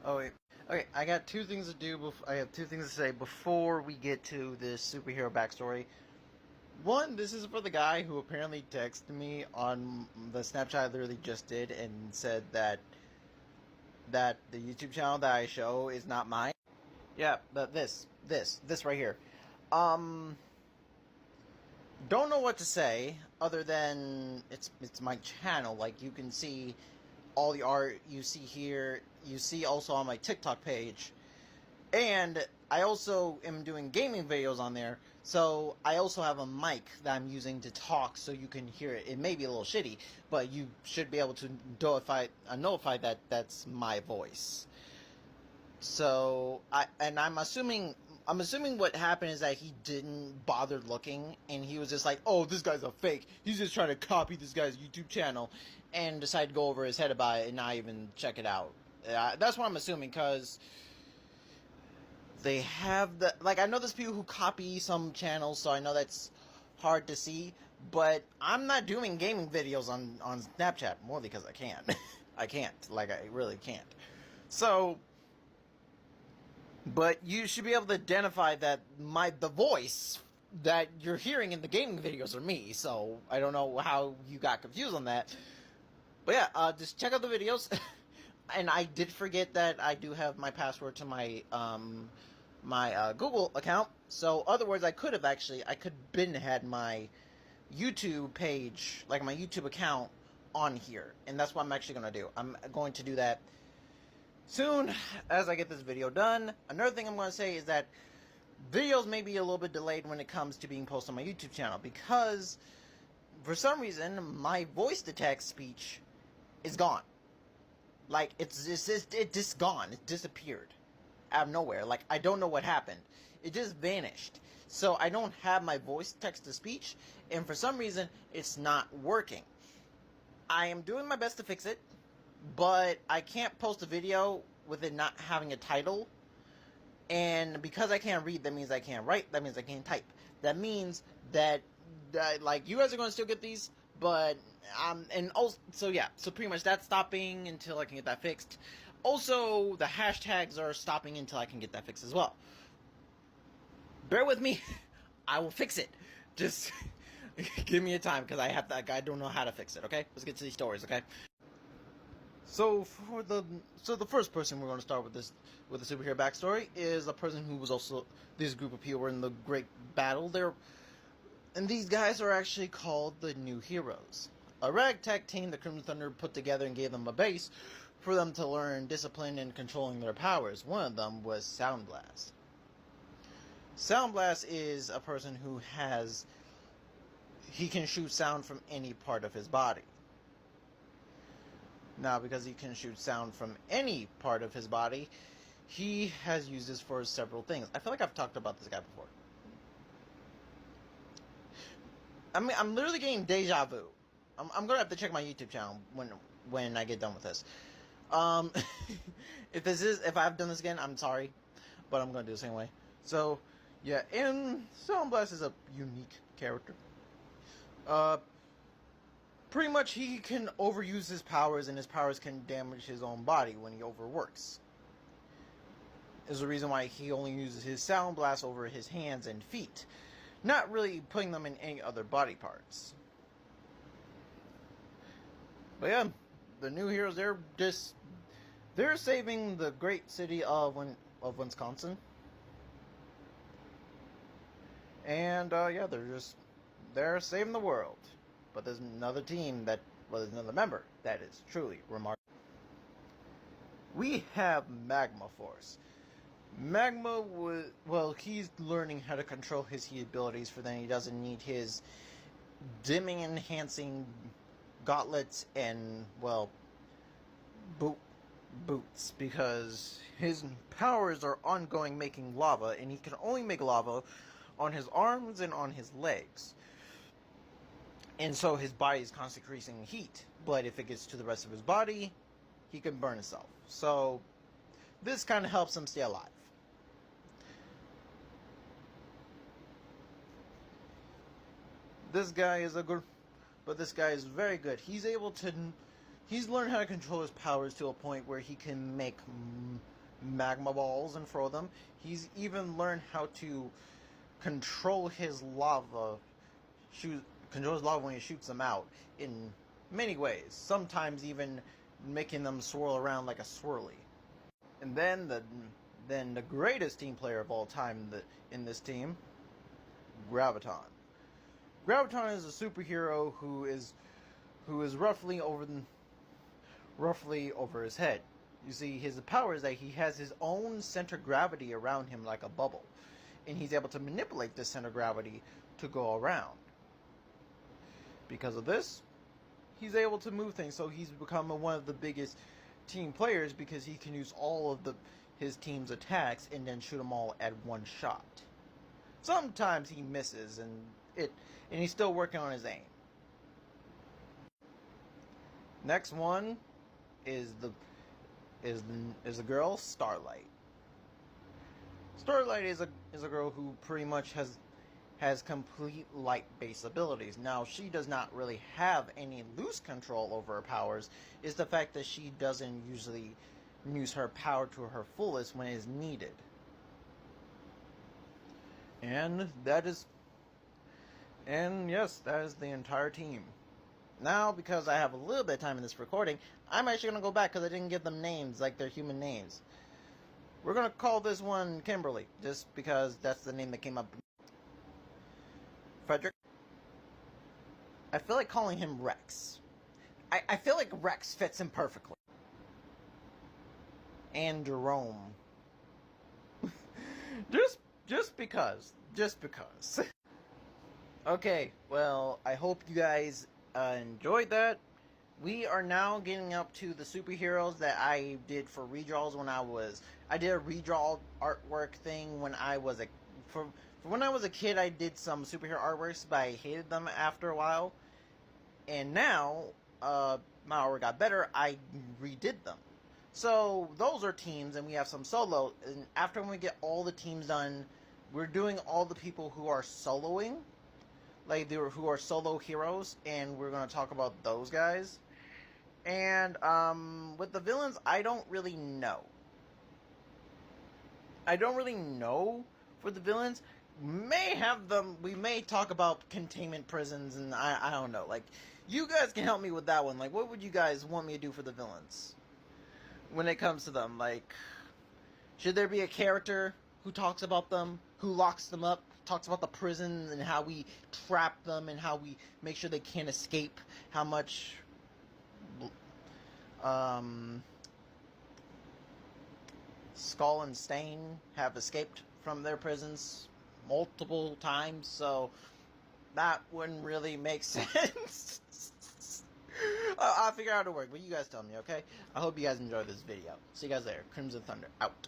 Oh wait. Okay, I got two things to do. I have two things to say before we get to this superhero backstory. One, this is for the guy who apparently texted me on the Snapchat I literally just did and said that the YouTube channel that I show is not mine. Yeah, but this right here. Um, don't know what to say other than it's my channel. Like you can see all the art you see here. You see also on my TikTok page. And I also am doing gaming videos on there, so I also have a mic that I'm using to talk so you can hear it. It may be a little shitty, but you should be able to notify that that's my voice. So I'm assuming what happened is that he didn't bother looking and he was just like, oh, this guy's a fake. He's just trying to copy this guy's YouTube channel and decided to go over his head about it and not even check it out. That's what I'm assuming because they have I know there's people who copy some channels, so I know that's hard to see, but I'm not doing gaming videos on Snapchat, more because I can't. I can't. I really can't. So, but you should be able to identify that the voice that you're hearing in the gaming videos are me, so I don't know how you got confused on that. But yeah, just check out the videos. And I did forget that I do have my password to my Google account. So, other words, I could had my YouTube page, like my YouTube account, on here, and that's what I'm actually going to do. I'm going to do that soon as I get this video done. Another thing I'm going to say is that videos may be a little bit delayed when it comes to being posted on my YouTube channel because for some reason my voice to text speech is gone. It's just gone. It disappeared out of nowhere. I don't know what happened. It just vanished. So I don't have my voice text to speech, and for some reason it's not working. I am doing my best to fix it, but I can't post a video with it not having a title. And because I can't read, that means I can't write. That means I can't type. That means that you guys are going to still get these, but and also, so yeah, so pretty much that's stopping until I can get that fixed. Also, the hashtags are stopping until I can get that fixed as well. Bear with me. I will fix it. Just give me a time because I don't know how to fix it. Okay, let's get to these stories. Okay. So the first person we're going to start with the superhero backstory is a person who was also, this group of people were in the Great Battle there, and these guys are actually called the New Heroes. A ragtag team the Crimson Thunder put together and gave them a base for them to learn discipline and controlling their powers. One of them was Sound Blast. Sound Blast is a person who he can shoot sound from any part of his body. Now, because he can shoot sound from any part of his body, he has used this for several things. I feel like I've talked about this guy before. I mean, I'm literally getting deja vu. I'm gonna have to check my YouTube channel when I get done with this. If I've done this again, I'm sorry, but I'm gonna do the same way. So, yeah, and Sound Blast is a unique character. Pretty much he can overuse his powers, and his powers can damage his own body when he overworks. Is the reason why he only uses his Sound Blast over his hands and feet, not really putting them in any other body parts. But yeah, the New Heroes, they're saving the great city of Wisconsin. And yeah, they're saving the world. But there's another there's another member that is truly remarkable. We have Magma Force. Magma he's learning how to control his heat abilities, for then he doesn't need his dimming enhancing gauntlets and, boots, because his powers are ongoing making lava, and he can only make lava on his arms and on his legs. And so his body is constantly increasing heat, but if it gets to the rest of his body, he can burn himself. So this kind of helps him stay alive. This guy is very good. He's learned how to control his powers to a point where he can make magma balls and throw them. He's even learned how to control his lava, controls lava when he shoots them out in many ways. Sometimes even making them swirl around like a swirly. And then the greatest team player of all time in this team, Graviton. Graviton is a superhero who is roughly over his head. You see, his power is that he has his own center of gravity around him like a bubble, and he's able to manipulate this center of gravity to go around. Because of this, he's able to move things, so he's become one of the biggest team players because he can use all of his team's attacks and then shoot them all at one shot. Sometimes he misses, and he's still working on his aim. Next one is the girl Starlight. Starlight is a girl who pretty much has complete light-based abilities. Now, she does not really have any loose control over her powers. Is the fact that she doesn't usually use her power to her fullest when it is needed. And yes, that is the entire team. Now, because I have a little bit of time in this recording, I'm actually going to go back because I didn't give them names like their human names. We're going to call this one Kimberly, just because that's the name that came up. Frederick. I feel like calling him Rex. I feel like Rex fits him perfectly. And Jerome. just because. Okay, well, I hope you guys enjoyed that. We are now getting up to the superheroes that I did for redraws I did a redraw artwork thing when I was when I was a kid. I did some superhero artworks, but I hated them after a while. And now, my artwork got better, I redid them. So, those are teams, and we have some solo. And after we get all the teams done, we're doing all the people who are soloing. Who are solo heroes, and we're going to talk about those guys. And, with the villains, I don't really know. For the villains. We may talk about containment prisons, and I don't know. Like, you guys can help me with that one. Like, what would you guys want me to do for the villains? When it comes to them, like, should there be a character who talks about them, who locks them up, talks about the prisons and how we trap them and how we make sure they can't escape, how much Skull and Stain have escaped from their prisons multiple times, so that wouldn't really make sense. I'll figure out how to work, but you guys tell me, okay? I hope you guys enjoyed this video. See you guys later. Crimson Thunder, out.